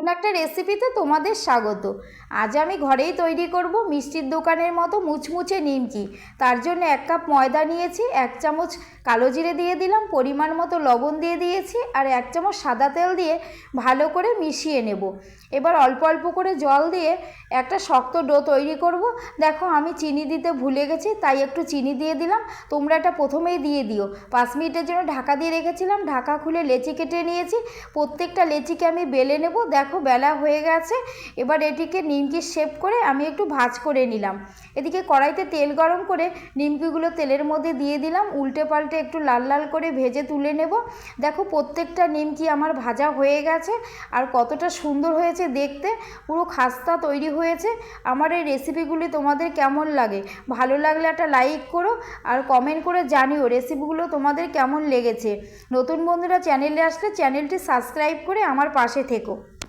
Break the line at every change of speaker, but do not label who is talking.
নতুন একটা রেসিপিতে তোমাদের স্বাগত। আজ আমি ঘরেই তৈরি করব মিষ্টির দোকানের মতো মুচমুচে নিমকি। তার জন্য 1 কাপ ময়দা নিয়েছি, 1 চামচ কালো জিরে দিয়ে দিলাম, পরিমাণ মতো লবণ দিয়ে দিয়েছি আর 1 চামচ সাদা তেল দিয়ে ভালো করে মিশিয়ে নেব। এবার অল্প অল্প করে জল দিয়ে একটা শক্ত ডো তৈরি করব। দেখো আমি চিনি দিতে ভুলে গেছি, তাই একটু চিনি দিয়ে দিলাম। তোমরা এটা প্রথমেই দিয়ে দিও। 5 মিনিটের জন্য ঢাকা দিয়ে রেখেছিলাম। ঢাকা খুলে লেচি কেটে নিয়েছি। প্রত্যেকটা লেচিকে আমি বেলে নেব। দেখো বেলা হয়ে গেছে। এবার এটিকে নিমকির শেপ করে আমি একটু ভাজ করে নিলাম। এদিকে কড়াইতে তেল গরম করে নিমকিগুলো তেলের মধ্যে দিয়ে দিলাম। উল্টে পাল্টে একটু লাল লাল করে ভেজে তুলে নেব। দেখো প্রত্যেকটা নিমকি আমার ভাজা হয়ে গেছে আর কতটা সুন্দর হয়েছে দেখতে, পুরো খাস্তা তৈরি হয়েছে। আমার এই রেসিপিগুলি তোমাদের কেমন লাগে? ভালো লাগলে একটা লাইক করো আর কমেন্ট করে জানিও রেসিপিগুলো তোমাদের কেমন লেগেছে। নতুন বন্ধুরা চ্যানেলে আসলে চ্যানেলটি সাবস্ক্রাইব করে আমার পাশে থেকো।